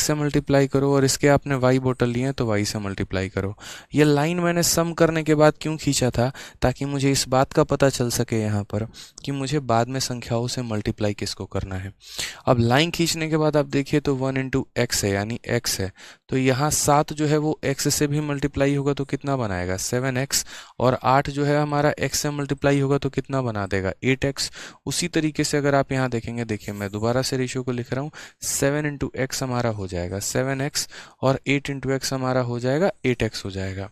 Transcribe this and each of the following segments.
x से multiply करो और इसके आपने y बोतल लिए हैं तो y से मल्टीप्लाई करो। ये लाइन मैंने सम करने के बाद क्यों खींचा था, ताकि मुझे इस बात का पता चल सके यहाँ पर कि मुझे बाद में संख्याओं से मल्टीप्लाई किसको करना है। अब लाइन खींचने के बाद आप देखिए तो 1 इंटू एक्स है यानी x है, तो यहाँ 7 जो है वो x से भी मल्टीप्लाई होगा तो कितना बनाएगा 7x, और 8 जो है हमारा x से मल्टीप्लाई होगा तो कितना बना देगा 8x। उसी तरीके से अगर आप यहाँ देखेंगे, देखिए मैं दोबारा से रेशियो को लिख रहा हूँ, 7 इंटू एक्स हमारा हो जाएगा 7x और 8 इंटू एक्स हमारा हो जाएगा 8x हो जाएगा।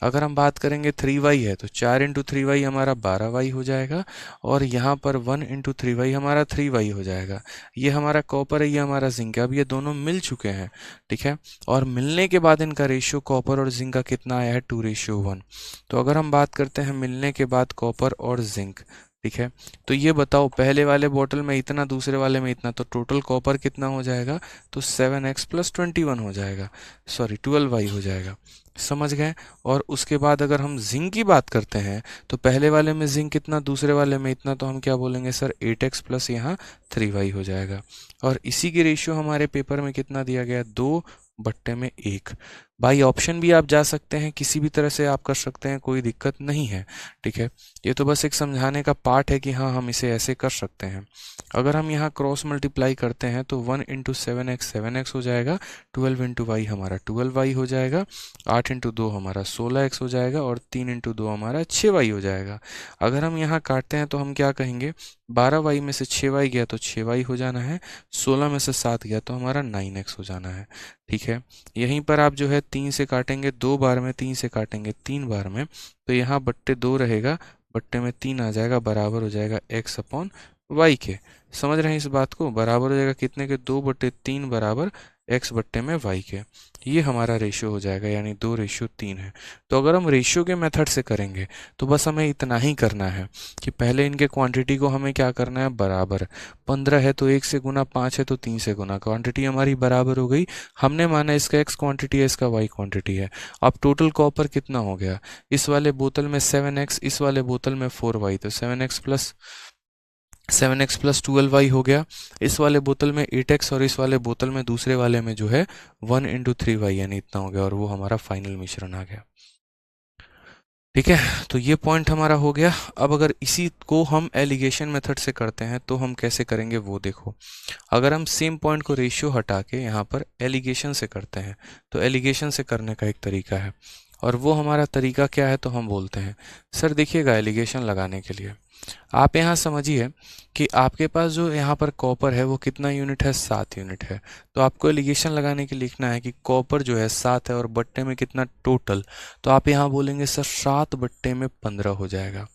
अगर हम बात करेंगे 3y है तो 4 इंटू 3y हमारा 12y हो जाएगा, और यहाँ पर 1 इंटू 3y हमारा 3y हो जाएगा। ये हमारा कॉपर है, ये हमारा जिंक है। अब ये दोनों मिल चुके हैं, ठीक है, और मिलने के बाद इनका रेशियो कॉपर और जिंक का कितना आया है 2:1। तो अगर हम बात करते हैं मिलने के बाद कॉपर और जिंक, ठीक है, तो ये बताओ पहले वाले बोतल में इतना, दूसरे वाले में इतना, तो टोटल कॉपर कितना हो जाएगा, तो 7x प्लस 21 हो जाएगा, सॉरी 12y हो जाएगा। समझ गए। और उसके बाद अगर हम जिंक की बात करते हैं तो पहले वाले में जिंक कितना, दूसरे वाले में इतना, तो हम क्या बोलेंगे सर 8x प्लस यहाँ 3y हो जाएगा। और इसी की रेशियो हमारे पेपर में कितना दिया गया, 2/1। बाई ऑप्शन भी आप जा सकते हैं, किसी भी तरह से आप कर सकते हैं, कोई दिक्कत नहीं है, ठीक है। ये तो बस एक समझाने का पार्ट है कि हाँ हम इसे ऐसे कर सकते हैं। अगर हम यहाँ क्रॉस मल्टीप्लाई करते हैं तो 1 इंटू 7x 7x हो जाएगा, 12 इंटू वाई हमारा 12y हो जाएगा, 8 इंटू 2 हमारा 16x हो जाएगा, और 3 इंटू 2 हमारा 6y हो जाएगा। अगर हम यहाँ काटते हैं तो हम क्या कहेंगे, 12y में से 6y गया तो 6y हो जाना है, 16 में से 7 गया तो हमारा 9x हो जाना है, ठीक है। यहीं पर आप जो है 3 से काटेंगे 2 बार में, 3 से काटेंगे 3 बार में, तो यहाँ बट्टे 2 रहेगा, बट्टे में 3 आ जाएगा, बराबर हो जाएगा x अपॉन वाई के। समझ रहे हैं इस बात को, बराबर हो जाएगा कितने के, 2/3 बराबर x बट्टे में y के। ये हमारा रेशियो हो जाएगा, यानी 2:3 है। तो अगर हम रेशियो के मेथड से करेंगे तो बस हमें इतना ही करना है कि पहले इनके क्वांटिटी को हमें क्या करना है, बराबर। 15 है तो 1 से गुना, 5 है तो 3 से गुना, क्वांटिटी हमारी बराबर हो गई। हमने माना इसका x क्वांटिटी है, इसका y क्वांटिटी है। अब टोटल कॉपर कितना हो गया, इस वाले बोतल में 7x, इस वाले बोतल में 4y, तो 7x प्लस 12y हो गया। इस वाले बोतल में 8x, और इस वाले बोतल में दूसरे वाले में जो है 1 इंटू 3y यानी इतना हो गया, और वो हमारा फाइनल मिश्रण आ गया, ठीक है। तो ये पॉइंट हमारा हो गया। अब अगर इसी को हम एलिगेशन मेथड से करते हैं तो हम कैसे करेंगे वो देखो। अगर हम सेम पॉइंट को रेशियो हटा के यहाँ पर एलिगेशन से करते हैं तो एलिगेशन से करने का एक तरीका है, और वो हमारा तरीका क्या है, तो हम बोलते हैं सर देखिएगा, एलिगेशन लगाने के लिए आप यहाँ समझिए कि आपके पास जो यहाँ पर कॉपर है वो कितना यूनिट है, 7 यूनिट है। तो आपको एलिगेशन लगाने के लिए लिखना है कि कॉपर जो है 7 है और बट्टे में कितना टोटल, तो आप यहाँ बोलेंगे सर 7/15 हो जाएगा,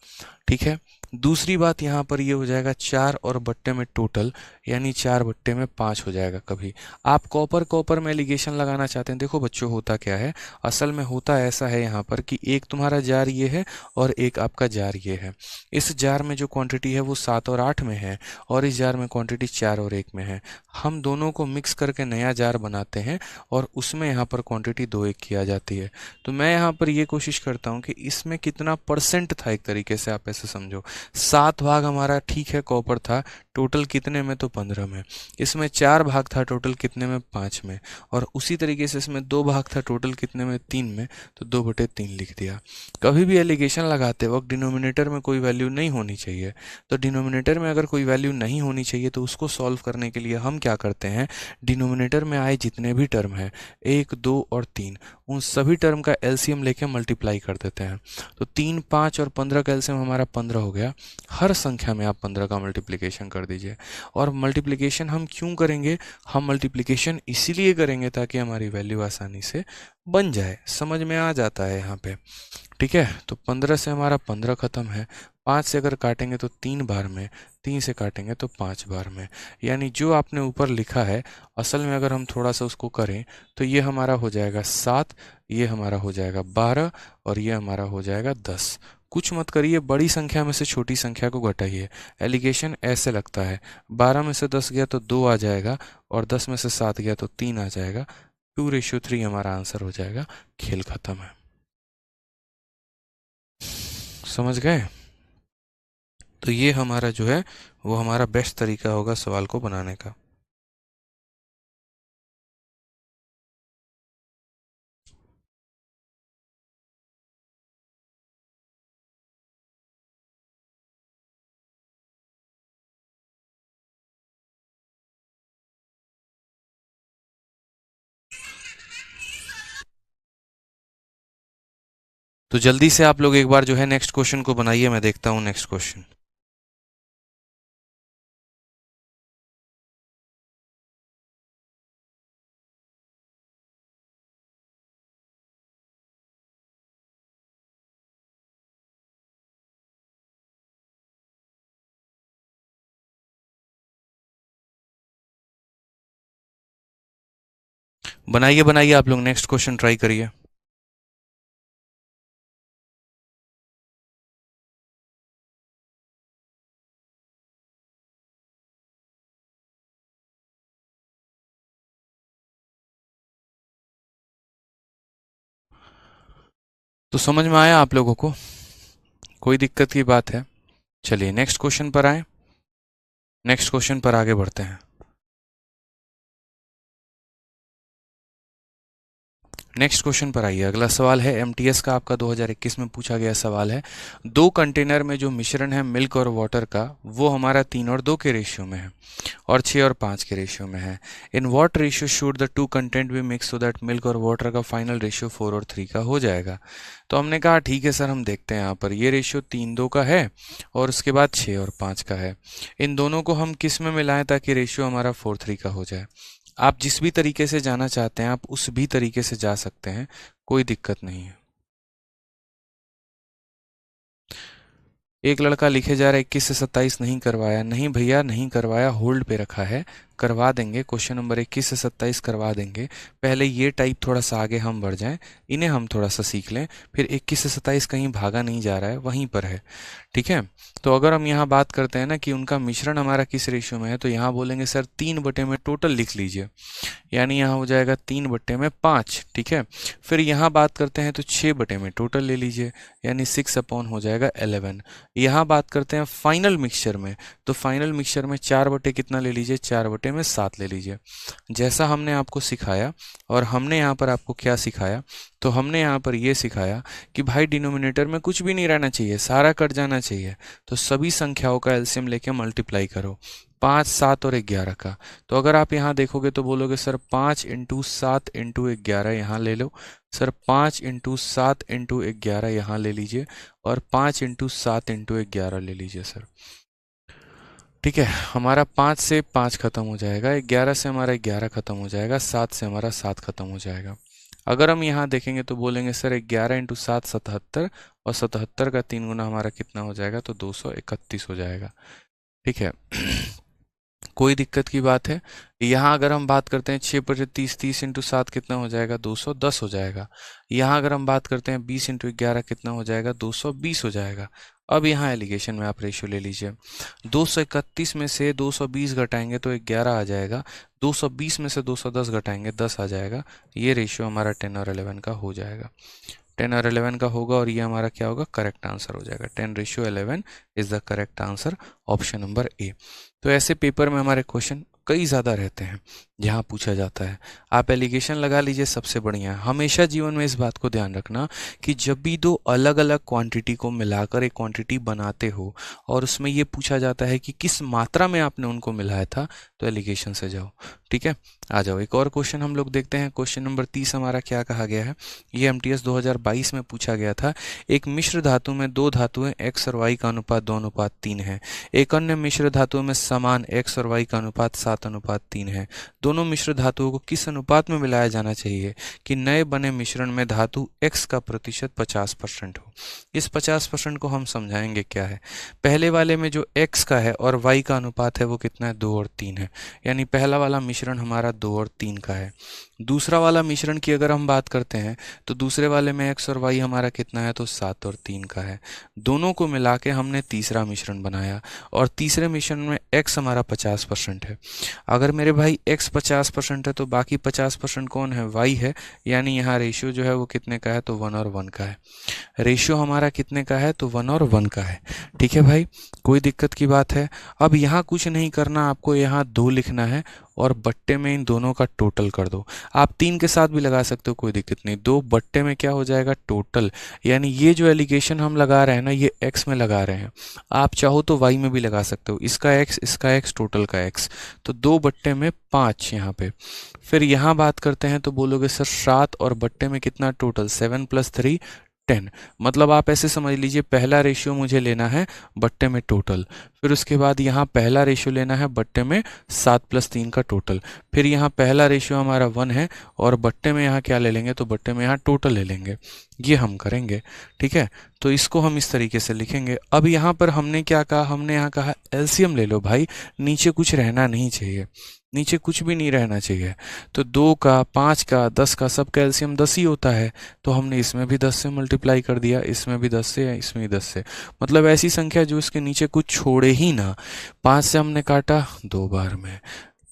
ठीक है। दूसरी बात यहाँ पर ये हो जाएगा 4 और बट्टे में टोटल, यानी 4/5 हो जाएगा। कभी आप कॉपर कॉपर में एलिगेशन लगाना चाहते हैं, देखो बच्चों होता क्या है, असल में होता ऐसा है यहाँ पर कि एक तुम्हारा जार ये है और एक आपका जार ये है। इस जार में जो क्वांटिटी है वो 7 और 8 में है, और इस जार में क्वांटिटी 4 और 1 में है। हम दोनों को मिक्स करके नया जार बनाते हैं और उसमें यहाँ पर क्वांटिटी 2-1 की आ जाती है। तो मैं यहाँ पर ये कोशिश करता हूँ कि इसमें कितना परसेंट था, एक तरीके से आप ऐसे समझो, 7 भाग हमारा ठीक है कॉपर था, टोटल कितने में, तो 15 में। इसमें 4 भाग था टोटल कितने में, 5 में। और उसी तरीके से इसमें 2 भाग था टोटल कितने में, 3 में, तो 2/3 लिख दिया। कभी भी एलिगेशन लगाते वक्त डिनोमिनेटर में कोई वैल्यू नहीं होनी चाहिए। तो डिनोमिनेटर में अगर कोई वैल्यू नहीं होनी चाहिए तो उसको सॉल्व करने के लिए हम क्या करते हैं, डिनोमिनेटर में आए जितने भी टर्म हैं 1, 2 और 3, उन सभी टर्म का एलसीएम लेके मल्टीप्लाई कर देते हैं। तो 3, 5 और 15 का एलसीएम हमारा 15 हो गया। हर संख्या में आप 15 का मल्टीप्लिकेशन कर दीजिए। और मल्टीप्लिकेशन हम क्यों करेंगे, हम मल्टीप्लिकेशन इसीलिए करेंगे ताकि हमारी वैल्यू आसानी से बन जाए। समझ में आ जाता है यहाँ पे, ठीक है। तो 15 से हमारा 15 खत्म है, 5 से अगर काटेंगे तो 3 बार में, 3 से काटेंगे तो 5 बार में। यानी जो आपने ऊपर लिखा है असल में अगर हम थोड़ा सा उसको करें तो ये हमारा हो जाएगा 7, ये हमारा हो जाएगा 12, और ये हमारा हो जाएगा 10। कुछ मत करिए, बड़ी संख्या में से छोटी संख्या को घटाइए। एलिगेशन ऐसे लगता है, 12 में से 10 गया तो 2 आ जाएगा, और 10 में से 7 गया तो 3 आ जाएगा, 2:3 हमारा आंसर हो जाएगा। खेल खत्म है। समझ गए। तो ये हमारा जो है वो हमारा बेस्ट तरीका होगा सवाल को बनाने का। तो जल्दी से आप लोग एक बार जो है नेक्स्ट क्वेश्चन को बनाइए, मैं देखता हूँ नेक्स्ट क्वेश्चन। बनाइए बनाइए, आप लोग नेक्स्ट क्वेश्चन ट्राई करिए। तो समझ में आया आप लोगों को? कोई दिक्कत की बात है? चलिए नेक्स्ट क्वेश्चन पर आए, नेक्स्ट क्वेश्चन पर आगे बढ़ते हैं। नेक्स्ट क्वेश्चन पर आइए, अगला सवाल है एमटीएस का, आपका 2021 में पूछा गया सवाल है। दो कंटेनर में जो मिश्रण है मिल्क और वाटर का, वो हमारा 3 और 2 के रेशियो में है और 6 और 5 के रेशियो में है। In what ratio should the two content B mix so that milk और वाटर का फाइनल रेशियो 4 और 3 का हो जाएगा। तो हमने कहा ठीक है सर, हम देखते हैं यहाँ पर ये रेशियो 3-2 का है और उसके बाद 6 और 5 का है। इन दोनों को हम किस में मिलाएं ताकि रेशियो हमारा 4-3 का हो जाए? आप जिस भी तरीके से जाना चाहते हैं आप उस भी तरीके से जा सकते हैं, कोई दिक्कत नहीं है। एक लड़का लिखे जा रहा है 21 से 27 नहीं करवाया। नहीं भैया, नहीं करवाया, होल्ड पे रखा है, करवा देंगे। क्वेश्चन नंबर 21 से 27 करवा देंगे। पहले ये टाइप थोड़ा सा आगे हम बढ़ जाएं, इन्हें हम थोड़ा सा सीख लें, फिर 21 से 27 कहीं भागा नहीं जा रहा है, वहीं पर है। ठीक है, तो अगर हम यहाँ बात करते हैं ना कि उनका मिश्रण हमारा किस रेशियो में है, तो यहाँ बोलेंगे सर 3 बटे में टोटल लिख लीजिए, यानी यहाँ हो जाएगा 3/5। ठीक है, फिर यहाँ बात करते हैं तो 6 में टोटल ले लीजिए, यानी 6 हो जाएगा 11। यहाँ बात करते हैं फाइनल मिक्सचर में, तो फाइनल मिक्सचर में 4 कितना ले लीजिए, 4/7 ले लीजिए। जैसा हमने आपको सिखाया, और हमने यहाँ पर आपको क्या सिखाया, तो हमने यहाँ पर ये सिखाया कि भाई डिनोमिनेटर में कुछ भी नहीं रहना चाहिए, सारा कट जाना चाहिए। तो सभी संख्याओं का एलसीएम लेके मल्टीप्लाई करो, 5, 7 और 11 का। तो अगर आप यहाँ देखोगे तो बोलोगे सर 5 × 7 × 11 यहाँ ले लो, सर 5 × 7 × 11 यहाँ ले लीजिए, और 5 × 7 × 11 ले लीजिए सर। ठीक है, हमारा 5 से 5 खत्म हो जाएगा, 11 से हमारा 11 खत्म हो जाएगा, 7 से हमारा 7 खत्म हो जाएगा। अगर हम यहाँ देखेंगे तो बोलेंगे सर 11 × 7 77, और 77 का 3 गुना हमारा कितना हो जाएगा, तो 231 हो जाएगा। ठीक है कोई दिक्कत की बात है? यहाँ अगर हम बात करते हैं 6/30, 30 × 7 कितना हो जाएगा, 210 हो जाएगा। यहाँ अगर हम बात करते हैं 20 × 11 कितना हो जाएगा, 220 हो जाएगा। अब यहाँ एलिगेशन में आप रेशियो ले लीजिए, 231 में से 220 घटाएंगे तो 11 आ जाएगा, 220 में से 210 घटाएंगे 10 आ जाएगा। ये रेशियो हमारा 10 और 11 का हो जाएगा, 10 और 11 का होगा, और ये हमारा क्या होगा, करेक्ट आंसर हो जाएगा। 10:11 is the correct answer, option number A. तो ऐसे पेपर में हमारे क्वेश्चन कई ज़्यादा रहते हैं जहाँ पूछा जाता है। आप एलिगेशन लगा लीजिए, सबसे बढ़िया। हमेशा जीवन में इस बात को ध्यान रखना कि जब भी दो अलग अलग क्वांटिटी को मिलाकर एक क्वांटिटी बनाते हो और उसमें ये पूछा जाता है कि किस मात्रा में आपने उनको मिलाया था, तो एलिगेशन से जाओ। ठीक है, आ जाओ एक और क्वेश्चन हम लोग देखते हैं। क्वेश्चन नंबर 30 हमारा क्या कहा गया है, ये एमटीएस 2022 में पूछा गया था। एक मिश्र धातु में दो धातुएं x और y का अनुपात 2:3 है। एक अन्य मिश्र धातुओं में समान x और y का अनुपात 7:3 है। दोनों मिश्र धातुओं को किस अनुपात में मिलाया जाना चाहिए कि नए बने मिश्रण में धातु x का प्रतिशत 50% हो? इस 50% को हम समझाएंगे क्या है। पहले वाले में जो x का है और y का अनुपात है वो कितना है, 2 और 3 है, यानी पहला वाला मिश्रण हमारा 2 और 3 का है। दूसरा वाला मिश्रण की अगर हम बात करते हैं तो दूसरे वाले में x और y हमारा कितना है, तो 7 और 3 का है। दोनों को मिला के हमने तीसरा मिश्रण बनाया, और तीसरे मिश्रण में x हमारा 50% है। अगर मेरे भाई x 50% है तो बाकी 50% कौन है, y है, यानी यहाँ रेशियो जो है वो कितने का है, तो 1 और 1 का है। रेशियो हमारा कितने का है, तो 1 और 1 का है। ठीक है भाई, कोई दिक्कत की बात है? अब यहाँ कुछ नहीं करना, आपको यहाँ 2 लिखना है और बट्टे में इन दोनों का टोटल कर दो। आप 3 के साथ भी लगा सकते हो, कोई दिक्कत नहीं। 2 बट्टे में क्या हो जाएगा, टोटल, यानी ये जो एलिगेशन हम लगा रहे हैं ना, ये x में लगा रहे हैं। आप चाहो तो y में भी लगा सकते हो, इसका x टोटल का x, तो 2 बट्टे में 5 यहाँ पे। फिर यहाँ बात करते हैं तो बोलोगे सर 7 और बट्टे में कितना, टोटल 7 + 3 10। मतलब आप ऐसे समझ लीजिए, पहला रेशियो मुझे लेना है बट्टे में टोटल, फिर उसके बाद यहाँ पहला रेशियो लेना है बट्टे में 7 + 3 का टोटल, फिर यहाँ पहला रेशियो हमारा 1 है और बट्टे में यहाँ क्या ले लेंगे, तो बट्टे में यहाँ टोटल ले लेंगे। ये हम करेंगे, ठीक है। तो इसको हम इस तरीके से लिखेंगे। अब यहाँ पर हमने क्या कहा, हमने यहाँ कहा एलसीएम ले लो भाई, नीचे कुछ रहना नहीं चाहिए, नीचे कुछ भी नहीं रहना चाहिए। तो 2 का, 5 का, 10 का, सब का एलसीएम 10 ही होता है। तो हमने इसमें भी 10 से मल्टीप्लाई कर दिया, इसमें भी 10 से, इसमें भी 10 से। मतलब ऐसी संख्या जो इसके नीचे कुछ छोड़े ही ना। 5 से हमने काटा 2 बार में,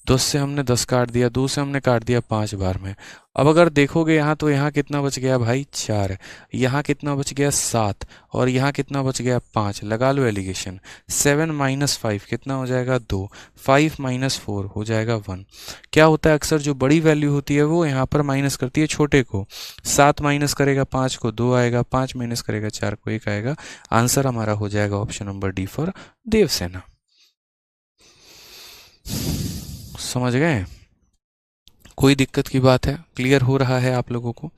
10 से हमने 10 काट दिया, 2 से हमने काट दिया 5 बार में। अब अगर देखोगे यहाँ, तो यहाँ कितना बच गया भाई 4, यहाँ कितना बच गया 7, और यहाँ कितना बच गया 5। लगा लो एलिगेशन। 7 - 5 कितना हो जाएगा 2, 5 - 4 हो जाएगा 1। क्या होता है, अक्सर जो बड़ी वैल्यू होती है वो यहाँ पर माइनस करती है छोटे को। 7 माइनस करेगा 5 को 2 आएगा, 5 माइनस करेगा 4 को 1 आएगा। आंसर हमारा हो जाएगा option number D for Devsena. समझ गए? कोई दिक्कत की बात है? क्लियर हो रहा है आप लोगों को?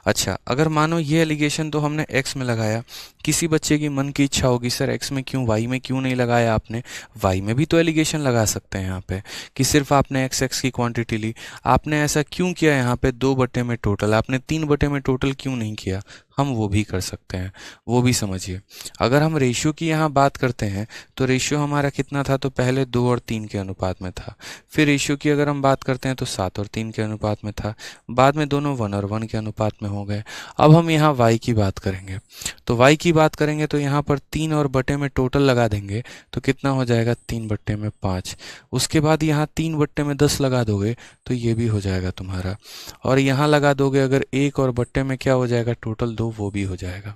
अच्छा, अगर मानो ये एलिगेशन तो हमने x में लगाया, किसी बच्चे की मन की इच्छा होगी सर x में क्यों, y में क्यों नहीं लगाया आपने? y में भी तो एलिगेशन लगा सकते हैं यहाँ पे कि सिर्फ आपने x की क्वांटिटी ली। आपने ऐसा क्यों किया यहाँ पे 2 बटे में टोटल, आपने 3 बटे में टोटल क्यों नहीं किया? हम वो भी कर सकते हैं, वो भी समझिए। अगर हम रेशियो की यहाँ बात करते हैं तो रेशियो हमारा कितना था, तो पहले 2 और 3 के अनुपात में था। फिर रेशियो की अगर हम बात करते हैं तो 7 और 3 के अनुपात में था। बाद में दोनों 1 और 1 के अनुपात में हो गए। अब हम यहाँ y की बात करेंगे, तो y की बात करेंगे तो यहाँ पर 3 और बटे में टोटल लगा देंगे तो कितना हो जाएगा 3 बट्टे में 5। उसके बाद यहाँ 3 बट्टे में 10 लगा दोगे तो ये भी हो जाएगा तुम्हारा। और यहाँ लगा दोगे अगर 1 और बट्टे में क्या हो जाएगा टोटल 2, वो भी हो जाएगा।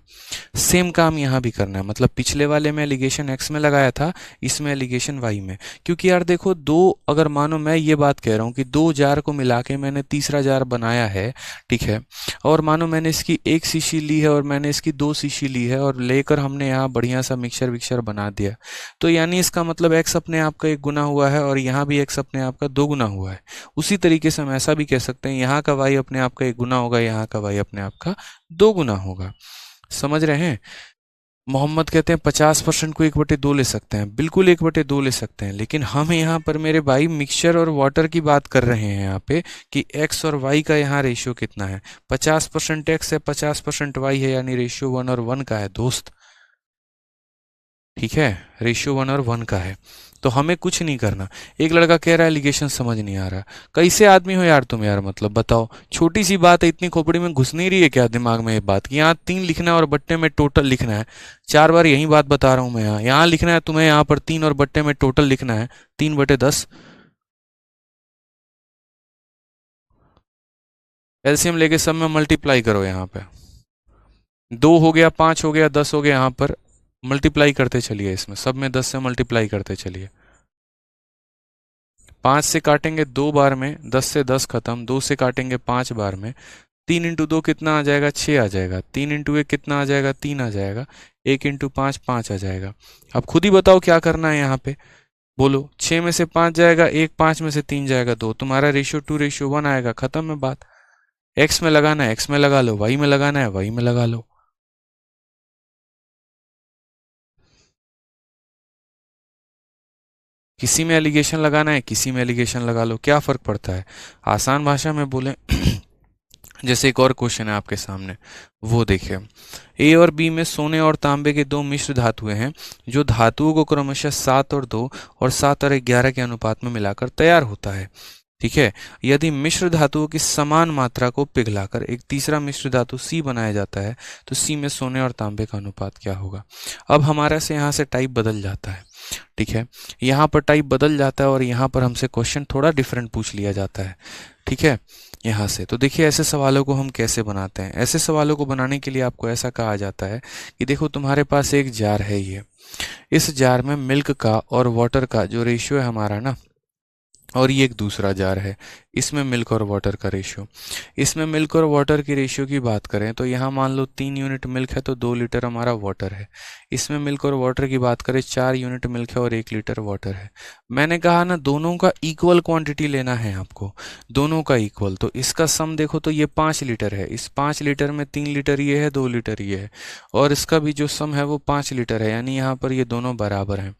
सेम काम यहाँ भी करना है। मतलब पिछले वाले में एलिगेशन x में लगाया था, इसमें एलिगेशन y में। क्योंकि यार देखो, दो, अगर मानो मैं ये बात कह रहा हूँ कि 2 जार को मिला के मैंने तीसरा जार बनाया है, ठीक है, और मानो मैंने इसकी 1 शीशी ली है और मैंने इसकी 2 शीशी ली है और लेकर हमने यहाँ बढ़िया सा मिक्सर विक्सर बना दिया, तो यानी इसका मतलब x अपने आप का 1 गुना हुआ है और यहाँ भी x अपने आप का 2 गुना हुआ है। उसी तरीके से हम ऐसा भी कह सकते हैं, यहाँ का y अपने आप का 1 गुना होगा, यहाँ का y अपने आप का 2 गुना होगा। समझ रहे हैं? मोहम्मद कहते हैं 50% को 1/2 ले सकते हैं। बिल्कुल 1/2 ले सकते हैं, लेकिन हम यहाँ पर मेरे भाई मिक्सचर और वाटर की बात कर रहे हैं यहाँ पे कि x और y का यहाँ रेशियो कितना है। 50% x है, 50% y है, यानी रेशियो 1 और 1 का है दोस्त। ठीक है, रेशियो 1 और 1 का है। तो हमें कुछ नहीं करना। एक लड़का कह रहा है एलिगेशन समझ नहीं आ रहा। कैसे आदमी हो यार तुम यार, मतलब बताओ, छोटी सी बात है, इतनी खोपड़ी में घुस नहीं रही है क्या दिमाग में ये बात कि यहाँ 3 लिखना है और बट्टे में टोटल लिखना है। 4 बार यही बात बता रहा हूँ मैं। यहाँ लिखना है तुम्हें, यहाँ पर 3 और बट्टे में टोटल लिखना है 3/10। एलसीएम लेके सब में मल्टीप्लाई करो। यहाँ पे 2 हो गया, 5 हो गया, 10 हो गया, यहाँ पर मल्टीप्लाई करते चलिए, इसमें सब में 10 से मल्टीप्लाई करते चलिए। 5 से काटेंगे 2 बार में, 10 से 10 खत्म, 2 से काटेंगे 5 बार में, 3 × 2 कितना आ जाएगा 6 आ जाएगा, 3 × 1 कितना आ जाएगा 3 आ जाएगा, 1 × 5 5 आ जाएगा। अब खुद ही बताओ क्या करना है यहाँ पे, बोलो। 6 में से 5 जाएगा 1, 5 में से 3 जाएगा 2, तुम्हारा रेशियो 2:1 आएगा। खत्म है बात। x में लगाना है x में लगा लो, y में लगाना है y में लगा लो। किसी में एलिगेशन लगाना है किसी में एलिगेशन लगा लो, क्या फर्क पड़ता है। आसान भाषा में बोले जैसे एक और क्वेश्चन है आपके सामने, वो देखिए। ए और बी में सोने और तांबे के 2 मिश्र धातुएं हैं जो धातुओं को क्रमशः 7 और 2 और 7 और 11 के अनुपात में मिलाकर तैयार होता है। ठीक है, यदि मिश्र धातुओं की समान मात्रा को पिघलाकर एक तीसरा मिश्र धातु सी बनाया जाता है तो सी में सोने और तांबे का अनुपात क्या होगा। अब हमारा से यहाँ से टाइप बदल जाता है। ठीक है, यहाँ पर टाइप बदल जाता है और यहाँ पर हमसे क्वेश्चन थोड़ा डिफरेंट पूछ लिया जाता है। ठीक है, यहाँ से तो देखिए ऐसे सवालों को हम कैसे बनाते हैं। ऐसे सवालों को बनाने के लिए आपको ऐसा कहा जाता है कि देखो तुम्हारे पास एक जार है, ये इस जार में मिल्क का और वाटर का जो रेशियो है हमारा ना, और ये एक दूसरा जार है, इसमें मिल्क और वाटर का रेशियो। इसमें मिल्क और वाटर की रेशियो की बात करें तो यहाँ मान लो 3 यूनिट मिल्क है तो 2 लीटर हमारा वाटर है। इसमें मिल्क और वाटर की बात करें 4 यूनिट मिल्क है और 1 लीटर वाटर है। मैंने कहा ना दोनों का इक्वल क्वांटिटी लेना है आपको, दोनों का इक्वल। तो इसका सम देखो तो ये 5 लीटर है, इस 5 लीटर में 3 लीटर ये है, 2 लीटर ये है, और इसका भी जो सम है वो 5 लीटर है, यानी यहाँ पर ये दोनों बराबर हैं।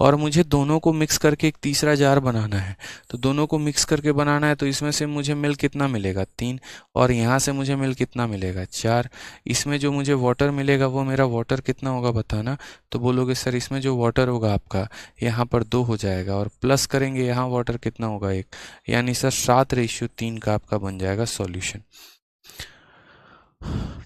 और मुझे दोनों को मिक्स करके एक तीसरा जार बनाना है। तो दोनों को मिक्स करके बनाना है तो इसमें से मुझे मिल्क कितना मिलेगा 3, और यहाँ से मुझे मिल्क कितना मिलेगा 4। इसमें जो मुझे वाटर मिलेगा वो मेरा वाटर कितना होगा बताना। तो बोलोगे सर इसमें जो वाटर होगा आपका यहाँ पर 2 हो जाएगा, और प्लस करेंगे यहाँ वाटर कितना होगा 1, यानी सर 7:3 का आपका बन जाएगा सॉल्यूशन।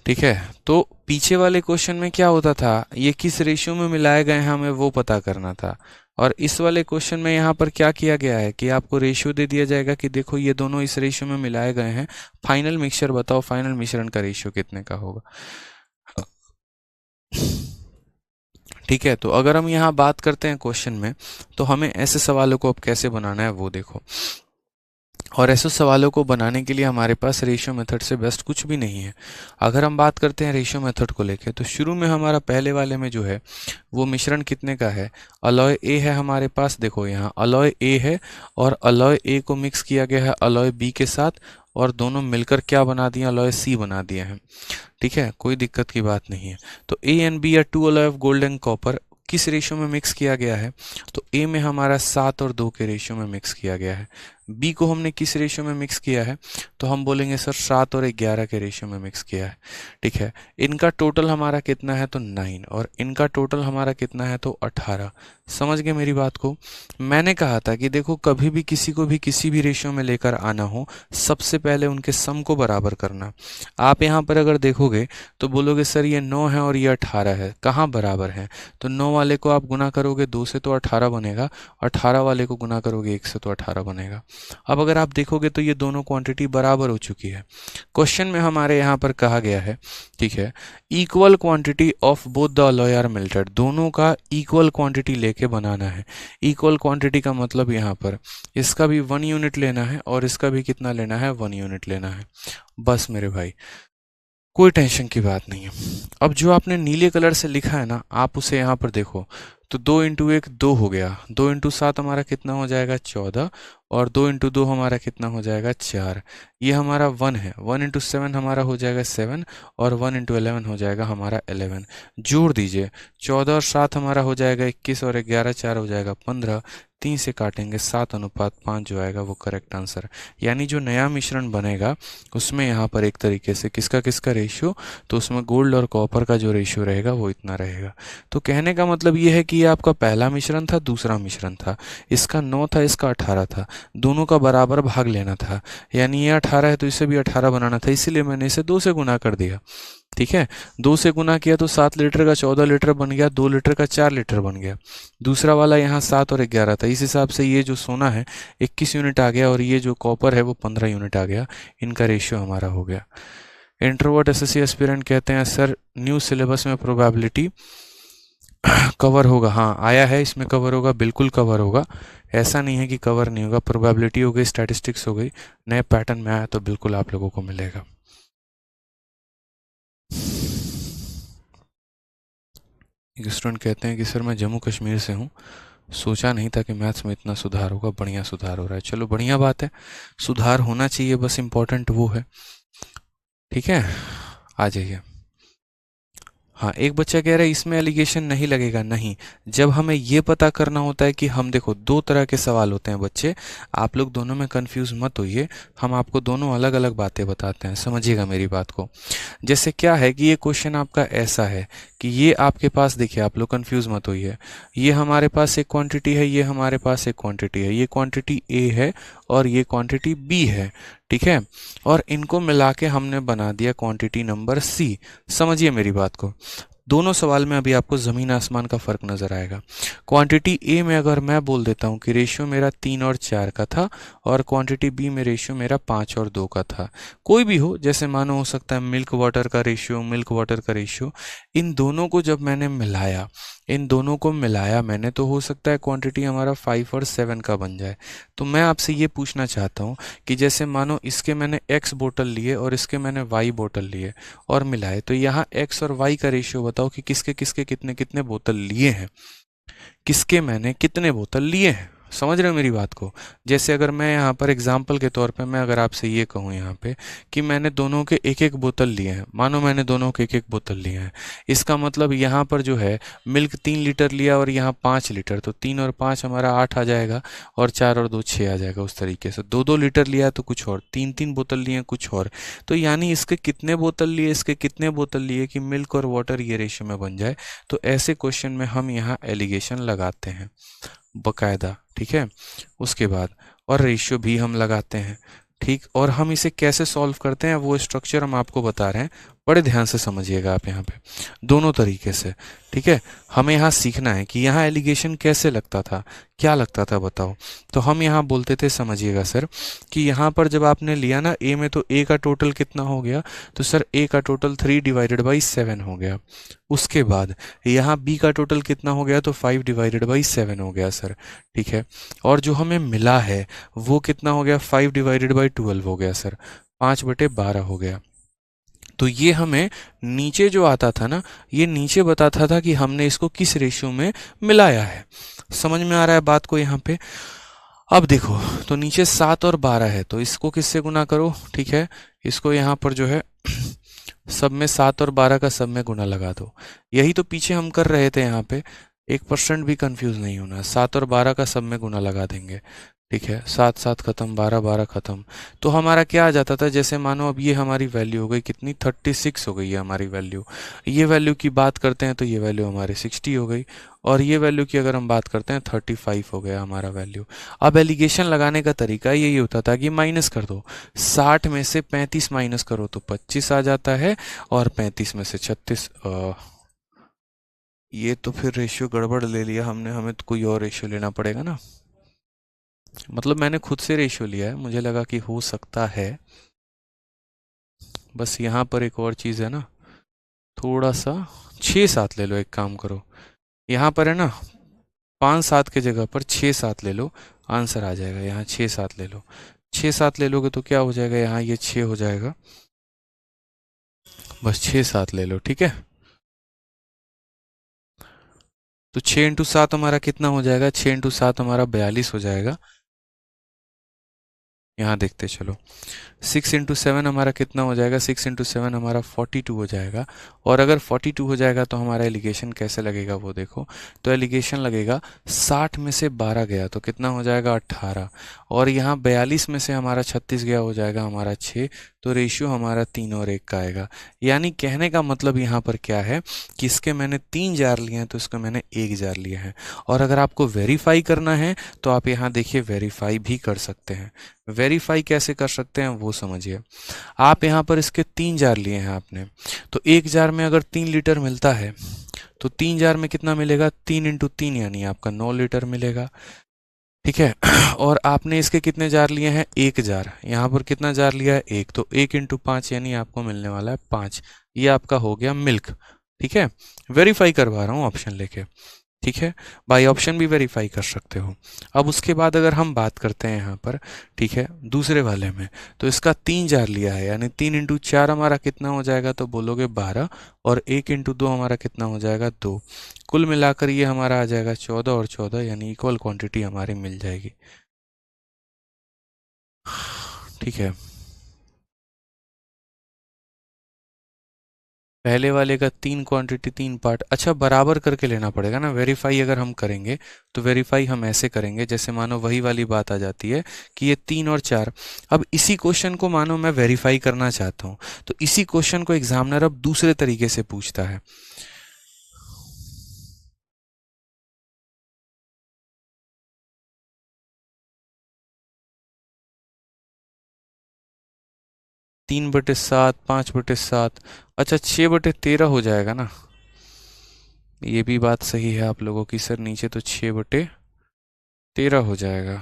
ठीक है, तो पीछे वाले क्वेश्चन में क्या होता था, ये किस रेशियो में मिलाए गए हैं हमें वो पता करना था। और इस वाले क्वेश्चन में यहाँ पर क्या किया गया है कि आपको रेशियो दे दिया जाएगा कि देखो ये दोनों इस रेशियो में मिलाए गए हैं, फाइनल मिक्सचर बताओ, फाइनल मिश्रण का रेशियो कितने का होगा। ठीक है, तो अगर हम यहाँ बात करते हैं क्वेश्चन में, तो हमें ऐसे सवालों को अब कैसे बनाना है वो देखो। और ऐसे सवालों को बनाने के लिए हमारे पास रेशियो मेथड से बेस्ट कुछ भी नहीं है। अगर हम बात करते हैं रेशियो मेथड को लेके, तो शुरू में हमारा पहले वाले में जो है वो मिश्रण कितने का है, अलॉय ए है हमारे पास। देखो यहाँ अलॉय ए है और अलॉय ए को मिक्स किया गया है अलॉय बी के साथ, और दोनों मिलकर क्या बना दिए, अलॉय सी बना दिए हैं। ठीक है, कोई दिक्कत की बात नहीं है। तो ए एंड बी या 2 alloy of gold and copper किस रेशियो में मिक्स किया गया है, तो ए में हमारा 7 और 2 के रेशियो में मिक्स किया गया है। बी को हमने किस रेशियो में मिक्स किया है, तो हम बोलेंगे सर 7 और 11 के रेशियो में मिक्स किया है। ठीक है, इनका टोटल हमारा कितना है तो 9, और इनका टोटल हमारा कितना है तो 18। समझ गए मेरी बात को। मैंने कहा था कि देखो कभी भी किसी को भी किसी भी रेशियो में लेकर आना हो, सबसे पहले उनके सम को बराबर करना। आप यहाँ पर अगर देखोगे तो बोलोगे सर ये 9 है और ये 18 है, कहाँ बराबर है, तो 9 वाले को आप गुना करोगे 2 से तो 18 बनेगा, 18 वाले को गुना करोगे 1 से तो 18 बनेगा। अब अगर आप देखोगे तो ये दोनों क्वांटिटी बराबर हो चुकी है। क्वेश्चन में हमारे यहाँ पर कहा गया है, ठीक है, equal quantity of both the alloy are melted, दोनों का इक्वल क्वांटिटी लेके बनाना है। इक्वल क्वांटिटी का मतलब यहाँ पर इसका भी 1 यूनिट लेना है और इसका भी कितना लेना है 1 यूनिट लेना है। बस मेरे भाई, कोई टेंशन की बात नहीं है। अब जो आपने नीले कलर से लिखा है ना, आप उसे यहाँ पर देखो तो 2 इंटू 1 2 हो गया, 2 इंटू 7 हमारा कितना हो जाएगा 14, और 2 इंटू 2 हमारा कितना हो जाएगा 4। ये हमारा 1 है, 1 इंटू 7 हमारा हो जाएगा 7, और 1 इंटू 11 हो जाएगा हमारा 11। जोड़ दीजिए, 14 और 7 हमारा हो जाएगा 21, और 11 4 हो जाएगा 15, 3 से काटेंगे 7:5 जो आएगा वो करेक्ट आंसर। यानी जो नया मिश्रण बनेगा उसमें यहाँ पर एक तरीके से किसका किसका रेशियो, तो उसमें गोल्ड और कॉपर का जो रेशियो रहेगा वो इतना रहेगा। तो कहने का मतलब ये है कि ये आपका पहला मिश्रण था, दूसरा मिश्रण था, इसका 9 था, इसका 18 था, दोनों का बराबर भाग लेना था। यानी ये 18 है तो इसे भी 18 बनाना था, इसीलिए मैंने इसे 2 से गुना कर दिया। ठीक है, 2 से गुना किया तो 7 लीटर का 14 लीटर बन गया, 2 लीटर का 4 लीटर बन गया। दूसरा वाला यहाँ 7 और 11 था, इस हिसाब से ये जो सोना है 21 यूनिट आ गया, और ये जो कॉपर है वो 15 यूनिट आ गया। इनका रेशियो हमारा हो गया। इंट्रोवर्ट एसएससी एस्पिरेंट कहते हैं सर न्यू सिलेबस में प्रोबेबिलिटी कवर होगा। हाँ आया है, इसमें कवर होगा, बिल्कुल कवर होगा, ऐसा नहीं है कि कवर नहीं होगा। प्रोबेबिलिटी हो गई, स्टैटिस्टिक्स हो गई, नए पैटर्न में आया तो बिल्कुल आप लोगों को मिलेगा। एक स्टूडेंट कहते हैं कि सर मैं जम्मू कश्मीर से हूँ, सोचा नहीं था कि मैथ्स में इतना सुधार होगा, बढ़िया सुधार हो रहा है। चलो बढ़िया बात है, सुधार होना चाहिए, बस इम्पोर्टेंट वो है। ठीक है, आ जाइए। हाँ, एक बच्चा कह रहा है इसमें एलिगेशन नहीं लगेगा। नहीं, जब हमें ये पता करना होता है कि हम देखो 2 तरह के सवाल होते हैं बच्चे, आप लोग दोनों में कंफ्यूज मत होइए, हम आपको दोनों अलग अलग बातें बताते हैं, समझिएगा मेरी बात को। जैसे क्या है कि ये क्वेश्चन आपका ऐसा है कि ये आपके पास, देखिए आप लोग कंफ्यूज मत होइए, ये हमारे पास एक क्वांटिटी है, ये हमारे पास एक क्वांटिटी है, ये क्वांटिटी ए है और ये क्वांटिटी बी है। ठीक है, और इनको मिला के हमने बना दिया क्वांटिटी नंबर सी। समझिए मेरी बात को, दोनों सवाल में अभी आपको ज़मीन आसमान का फ़र्क नज़र आएगा। क्वांटिटी ए में अगर मैं बोल देता हूँ कि रेशियो मेरा 3 और 4 का था, और क्वांटिटी बी में रेशियो मेरा 5 और 2 का था, कोई भी हो, जैसे मानो हो सकता है मिल्क वाटर का रेशियो, मिल्क वाटर का रेशियो, इन दोनों को जब मैंने मिलाया इन दोनों को मिलाया मैंने, तो हो सकता है क्वांटिटी हमारा 5 और 7 का बन जाए। तो मैं आपसे ये पूछना चाहता हूँ कि जैसे मानो इसके मैंने x बोतल लिए और इसके मैंने y बोतल लिए और मिलाए, तो यहाँ x और y का रेशियो बताओ कि किसके किसके कितने कितने बोतल लिए हैं, किसके मैंने कितने बोतल लिए हैं। समझ रहे हो मेरी बात को? जैसे अगर मैं यहाँ पर एग्जाम्पल के तौर पे मैं अगर आपसे ये कहूँ यहाँ पे कि मैंने दोनों के एक एक बोतल लिए हैं, मानो मैंने दोनों के एक एक बोतल लिए हैं, इसका मतलब यहाँ पर जो है मिल्क 3 लीटर लिया और यहाँ 5 लीटर, तो 3 और 5 हमारा 8 आ जाएगा और 4 और 2 6 आ जाएगा। उस तरीके से 2 2 लीटर लिया तो कुछ और, 3 3 बोतल लिए कुछ और। तो यानी इसके कितने बोतल लिए, इसके कितने बोतल लिए कि मिल्क और वाटर ये रेशियो में बन जाए। तो ऐसे क्वेश्चन में हम यहाँ एलिगेशन लगाते हैं बकायदा, ठीक है। उसके बाद और रेशियो भी हम लगाते हैं, ठीक। और हम इसे कैसे सॉल्व करते हैं वो स्ट्रक्चर हम आपको बता रहे हैं, बड़े ध्यान से समझिएगा आप यहाँ पे दोनों तरीके से, ठीक है। हमें यहाँ सीखना है कि यहाँ एलिगेशन कैसे लगता था, क्या लगता था बताओ। तो हम यहाँ बोलते थे, समझिएगा सर, कि यहाँ पर जब आपने लिया ना ए में, तो ए का टोटल कितना हो गया, तो सर ए का टोटल 3/7 हो गया। उसके बाद यहाँ बी का टोटल कितना हो गया, तो 5/7 हो गया सर, ठीक है। और जो हमें मिला है वो कितना हो गया, 5/12 हो गया सर, 5/12 हो गया। तो ये हमें नीचे जो आता था ना, ये नीचे बताता था कि हमने इसको किस रेशियो में मिलाया है। समझ में आ रहा है बात को यहाँ पे? अब देखो, तो नीचे 7 और 12 है, तो इसको किससे गुना करो, ठीक है। इसको यहाँ पर जो है सब में 7 और 12 का सब में गुना लगा दो। यही तो पीछे हम कर रहे थे यहाँ पे, 1% भी कंफ्यूज नहीं होना। 7 और 12 का सब में गुना लगा देंगे, ठीक है। 7 7 खत्म, 12 12 खत्म। तो हमारा क्या आ जाता था, जैसे मानो अब ये हमारी वैल्यू हो गई कितनी, 36 हो गई है हमारी वैल्यू। ये वैल्यू की बात करते हैं तो ये वैल्यू हमारी 60 हो गई, और ये वैल्यू की अगर हम बात करते हैं 35 हो गया हमारा वैल्यू। अब एलिगेशन लगाने का तरीका यही होता था कि माइनस कर दो, 60 में से 35 माइनस करो तो 25 आ जाता है, और 35 में से 36। ये तो फिर रेशियो गड़बड़ ले लिया हमने, हमें तो कोई और रेशियो लेना पड़ेगा ना। मतलब मैंने खुद से रेशियो लिया है, मुझे लगा कि हो सकता है। बस यहाँ पर एक और चीज़ है ना, थोड़ा सा 6 7 ले लो, एक काम करो, यहाँ पर है ना 5 7 के जगह पर 6 7 ले लो, आंसर आ जाएगा। यहाँ 6 7 ले लो, 6 7 ले लोगे तो क्या हो जाएगा, यहाँ ये 6 हो जाएगा, बस 6 7 ले लो, ठीक है। तो 6 × 7 हमारा कितना हो जाएगा, 6 × 7 हमारा 42 हो जाएगा। यहाँ देखते चलो, 6 × 7 हमारा कितना हो जाएगा, 6 × 7 हमारा 42 हो जाएगा। और अगर 42 हो जाएगा तो हमारा एलिगेशन कैसे लगेगा वो देखो। तो एलिगेशन लगेगा 60 में से 12 गया तो कितना हो जाएगा, 18। और यहाँ 42 में से हमारा 36 गया, हो जाएगा हमारा 6। तो रेशियो हमारा 3 और 1 का आएगा। यानी कहने का मतलब यहाँ पर क्या है कि इसके मैंने 3 जार लिए हैं तो इसका मैंने 1 जार लिया है। और अगर आपको वेरीफाई करना है तो आप यहाँ देखिए वेरीफाई भी कर सकते हैं। वेरीफाई कैसे कर सकते हैं वो समझिए। आप यहाँ पर इसके 3 जार लिए हैं आपने, तो 1 जार में अगर 3 लीटर मिलता है तो 3 जार में कितना मिलेगा, 3 × 3 यानी आपका 9 लीटर मिलेगा, ठीक है। और आपने इसके कितने जार लिए हैं, 1 जार। यहाँ पर कितना जार लिया है, 1, तो 1 × 5 यानी आपको मिलने वाला है 5। ये आपका हो गया मिल्क, ठीक है। वेरीफाई करवा रहा हूँ ऑप्शन लेके, ठीक है। बाय ऑप्शन भी वेरीफाई कर सकते हो। अब उसके बाद अगर हम बात करते हैं यहाँ पर, ठीक है, दूसरे वाले में, तो इसका 3 जार लिया है, यानी 3 × 4 हमारा कितना हो जाएगा, तो बोलोगे 12, और 1 × 2 हमारा कितना हो जाएगा, 2। कुल मिलाकर ये हमारा आ जाएगा 14 और 14, यानी इक्वल क्वांटिटी हमारी मिल जाएगी, ठीक है। पहले वाले का 3 क्वांटिटी 3 पार्ट, अच्छा बराबर करके लेना पड़ेगा ना। वेरीफाई अगर हम करेंगे तो वेरीफाई हम ऐसे करेंगे, जैसे मानो वही वाली बात आ जाती है कि ये 3 और 4। अब इसी क्वेश्चन को मानो मैं वेरीफाई करना चाहता हूँ, तो इसी क्वेश्चन को एग्जामिनर अब दूसरे तरीके से पूछता है। तीन बटे सात, 5/7, अच्छा 6/13 हो जाएगा ना। ये भी बात सही है आप लोगों की सर, नीचे तो 6/13 हो जाएगा।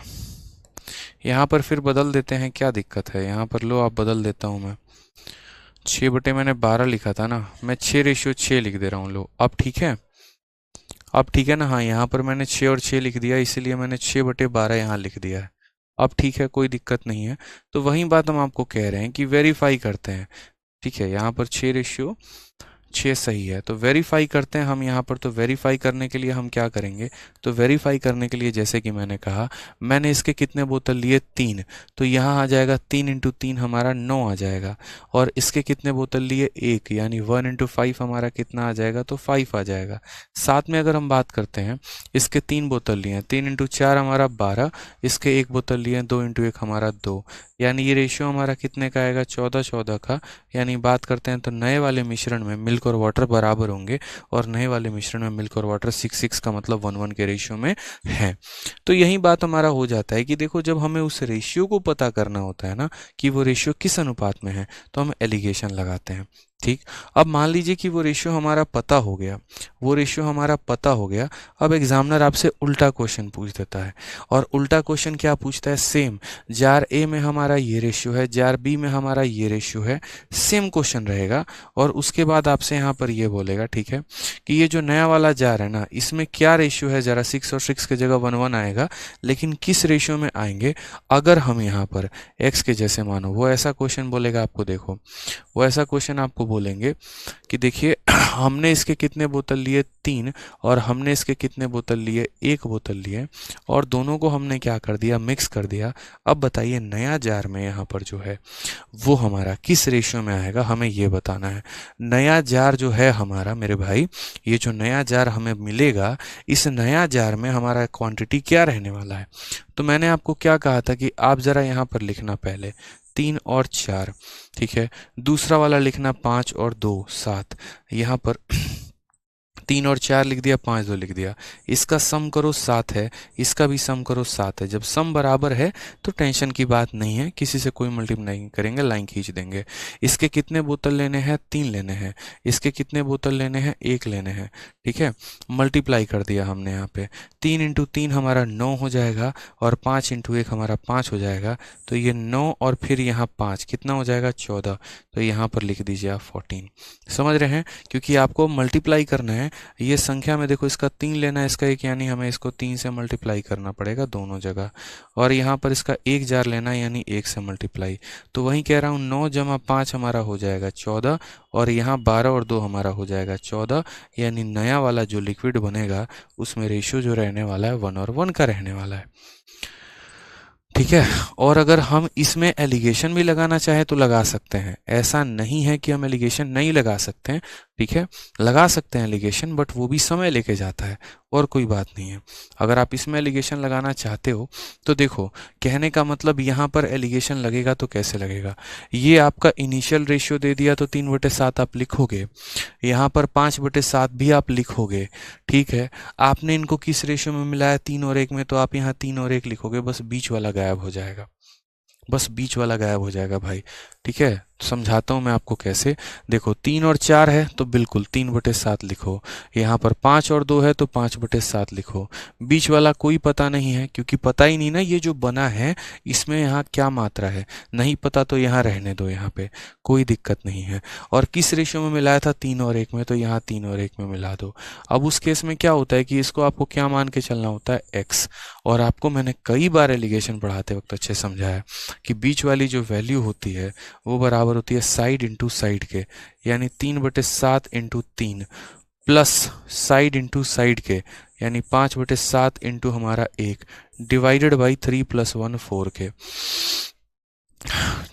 यहाँ पर फिर बदल देते हैं, क्या दिक्कत है, यहाँ पर लो आप बदल देता हूँ मैं। 6 बटे मैंने 12 लिखा था ना, मैं 6/6 लिख दे रहा हूँ, लो अब ठीक है। अब ठीक है ना, हाँ यहाँ पर मैंने 6 और 6 लिख दिया, इसीलिए मैंने 6/12 यहाँ लिख दिया है। अब ठीक है, कोई दिक्कत नहीं है। तो वही बात हम आपको कह रहे हैं कि वेरीफाई करते हैं। ठीक है, यहाँ पर 6:6 सही है, तो वेरीफाई करते हैं हम यहाँ पर। तो वेरीफाई करने के लिए हम क्या करेंगे, तो वेरीफाई करने के लिए जैसे कि मैंने कहा, मैंने इसके कितने बोतल लिए 3, तो यहाँ आ जाएगा 3 × 3 हमारा 9 आ जाएगा। और इसके कितने बोतल लिए 1, यानी 1 × 5 हमारा कितना आ जाएगा, तो 5 आ जाएगा। साथ में अगर हम बात करते हैं, इसके 3 बोतल लिए हैं, 3 × 4 हमारा 12, इसके 1 बोतल लिए हैं, 2 × 1 हमारा 2, यानी ये रेशियो हमारा कितने का आएगा, 14-14 का। यानी बात करते हैं तो नए वाले मिश्रण में मिल्क और वाटर बराबर होंगे, और नए वाले मिश्रण में मिल्क और वाटर 6-6 का मतलब 1-1 के रेशियो में है। तो यही बात हमारा हो जाता है कि देखो, जब हमें उस रेशियो को पता करना होता है ना कि वो रेशियो किस अनुपात में है, तो हम एलिगेशन लगाते हैं। ठीक, अब मान लीजिए कि वो रेशियो हमारा पता हो गया, वो रेशियो हमारा पता हो गया। अब एग्जामिनर आपसे उल्टा क्वेश्चन पूछ देता है, और उल्टा क्वेश्चन क्या पूछता है, सेम जार ए में हमारा ये रेशियो है, जार बी में हमारा ये रेशियो है, सेम क्वेश्चन रहेगा। और उसके बाद आपसे यहाँ पर ये बोलेगा, ठीक है, कि ये जो नया वाला जार है ना, इसमें क्या रेशियो है, जरा 6 और 6 की जगह 1-1 आएगा, लेकिन किस रेशियो में आएंगे अगर हम यहाँ पर x के जैसे मानो। वो ऐसा क्वेश्चन बोलेगा आपको, देखो वो ऐसा क्वेश्चन आपको बोलेंगे कि देखिए हमने इसके कितने बोतल लिए 3, और हमने इसके कितने बोतल लिए 1 बोतल लिए, और दोनों को हमने क्या कर दिया, मिक्स कर दिया। अब बताइए नया जार में यहाँ पर जो है वो हमारा किस रेशियो में आएगा, हमें ये बताना है। नया जार जो है हमारा मेरे भाई, ये जो नया जार हमें मिलेगा, इस नया जार में हमारा क्वांटिटी क्या रहने वाला है। तो मैंने आपको क्या कहा था कि आप ज़रा यहाँ पर लिखना पहले 3 और 4, ठीक है, दूसरा वाला लिखना 5 और 2 7, यहाँ पर 3 और 4 लिख दिया, 5 2 लिख दिया। इसका सम करो 7 है, इसका भी सम करो 7 है। जब सम बराबर है तो टेंशन की बात नहीं है, किसी से कोई मल्टीप्लाई नहीं करेंगे, लाइन खींच देंगे। इसके कितने बोतल लेने हैं, 3 लेने हैं। इसके कितने बोतल लेने हैं, 1 लेने हैं। ठीक है, मल्टीप्लाई कर दिया हमने यहाँ पे, 3 × 3 हमारा 9 हो जाएगा, और 5 × 1 हमारा 5 हो जाएगा। तो ये 9 और फिर यहाँ 5 कितना हो जाएगा, 14। तो यहाँ पर लिख दीजिए आप 14। समझ रहे हैं, क्योंकि आपको मल्टीप्लाई करना है। ये संख्या में देखो, इसका 3 लेना है, इसका 1, यानी हमें इसको 3 से मल्टीप्लाई करना पड़ेगा दोनों जगह। और यहाँ पर इसका 1 जार लेना है, यानी 1 से मल्टीप्लाई। तो वहीं कह रहा हूँ 9 + 5 हमारा हो जाएगा 14, और यहाँ 12 और 2 हमारा हो जाएगा 14। यानी नया वाला जो लिक्विड बनेगा उसमें रेशियो जो रहने वाला है 1 और 1 का रहने वाला है। ठीक है, और अगर हम इसमें एलिगेशन भी लगाना चाहे तो लगा सकते हैं, ऐसा नहीं है कि हम एलिगेशन नहीं लगा सकते हैं। ठीक है, लगा सकते हैं एलिगेशन, बट वो भी समय लेके जाता है, और कोई बात नहीं है। अगर आप इसमें एलिगेशन लगाना चाहते हो तो देखो, कहने का मतलब यहाँ पर एलिगेशन लगेगा तो कैसे लगेगा, ये आपका इनिशियल रेशियो दे दिया तो 3/7 आप लिखोगे, यहाँ पर 5/7 भी आप लिखोगे। ठीक है, आपने इनको किस रेशियो में मिलाया, 3 और 1 में, तो आप यहाँ 3 और 1 लिखोगे, बस बीच वाला गायब हो जाएगा, बस बीच वाला गायब हो जाएगा भाई। ठीक है, समझाता हूँ मैं आपको कैसे। देखो 3 और 4 है तो बिल्कुल 3/7 लिखो, यहाँ पर 5 और 2 है तो 5/7 लिखो। बीच वाला कोई पता नहीं है, क्योंकि पता ही नहीं ना ये जो बना है इसमें यहाँ क्या मात्रा है, नहीं पता तो यहाँ रहने दो, यहाँ पे कोई दिक्कत नहीं है। और किस रेशियो में मिलाया था, 3 और 1 में, तो यहाँ 3 और 1 में मिला दो। अब उस केस में क्या होता है कि इसको आपको क्या मान के चलना होता है, x। और आपको मैंने कई बार एलिगेशन पढ़ाते वक्त अच्छे समझाया कि बीच वाली जो वैल्यू होती है वो बराबर होती है साइड इंटू साइड के, यानी 3/7 × 3 प्लस साइड इंटू साइड के, यानी 5/7 इंटू हमारा 1 डिवाइडेड बाई 3 + 1 4 के।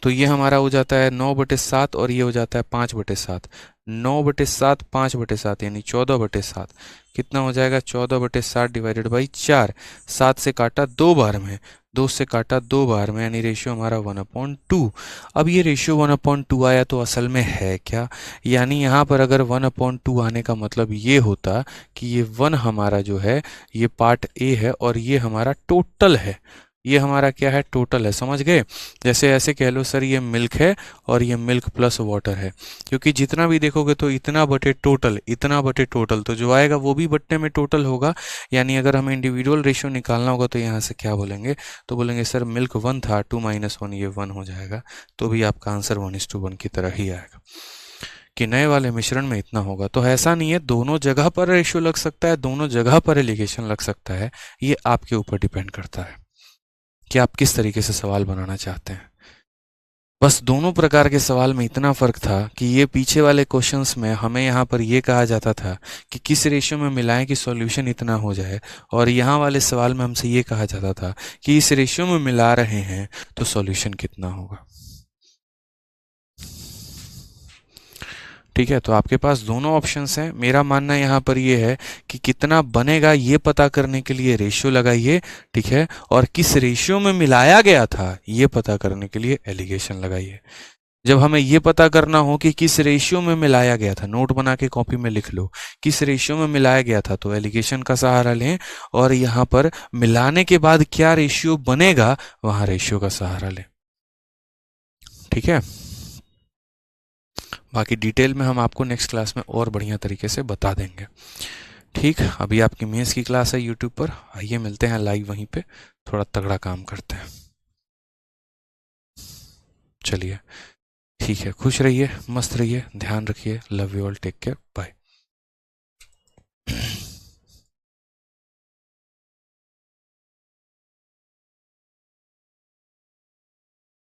तो ये हमारा हो जाता है 9/7, और ये हो जाता है 5/7। 9/7 5/7 यानी 14/7 कितना हो जाएगा, 14/7 डिवाइडेड बाई 4। 7 से काटा 2 बार में, 2 से काटा 2 बार में, यानी रेशियो हमारा 1/2। अब ये रेशियो 1/2 आया तो असल में है क्या, यानी यहाँ पर अगर 1/2 आने का मतलब ये होता कि ये 1 हमारा जो है ये पार्ट ए है, और ये हमारा टोटल है, ये हमारा क्या है, टोटल है। समझ गए, जैसे ऐसे कह लो सर ये मिल्क है और ये मिल्क प्लस वाटर है, क्योंकि जितना भी देखोगे तो इतना बटे टोटल, इतना बटे टोटल, तो जो आएगा वो भी बट्टे में टोटल होगा। यानी अगर हमें इंडिविजुअल रेशियो निकालना होगा तो यहाँ से क्या बोलेंगे, तो बोलेंगे सर मिल्क 1 था, 2 - 1 ये 1 हो जाएगा, तो भी आपका आंसर 1:1 की तरह ही आएगा। कि नए वाले मिश्रण में इतना होगा। तो ऐसा नहीं है दोनों जगह पर रेशियो लग सकता है, दोनों जगह पर एलिगेशन लग सकता है, ये आपके ऊपर डिपेंड करता है कि आप किस तरीके से सवाल बनाना चाहते हैं। बस दोनों प्रकार के सवाल में इतना फर्क था कि ये पीछे वाले क्वेश्चंस में हमें यहाँ पर ये कहा जाता था कि किस रेशियो में मिलाएं कि सॉल्यूशन इतना हो जाए, और यहाँ वाले सवाल में हमसे ये कहा जाता था कि इस रेशियो में मिला रहे हैं तो सॉल्यूशन कितना होगा। ठीक है, तो आपके पास दोनों ऑप्शंस हैं। मेरा मानना यहाँ पर ये है कि कितना बनेगा ये पता करने के लिए रेशियो लगाइए, ठीक है, और किस रेशियो में मिलाया गया था ये पता करने के लिए एलिगेशन लगाइए। जब हमें ये पता करना हो कि किस रेशियो में मिलाया गया था, नोट बना के कॉपी में लिख लो, किस रेशियो में मिलाया गया था, तो एलिगेशन का सहारा लें, और यहाँ पर मिलाने के बाद क्या रेशियो बनेगा वहां रेशियो का सहारा लें। ठीक है, बाकी डिटेल में हम आपको नेक्स्ट क्लास में और बढ़िया तरीके से बता देंगे। ठीक, अभी आपकी मेंस की क्लास है यूट्यूब पर, आइए मिलते हैं लाइव वहीं पे, थोड़ा तगड़ा काम करते हैं। चलिए ठीक है, खुश रहिए, मस्त रहिए, ध्यान रखिए, love you all, take care, bye.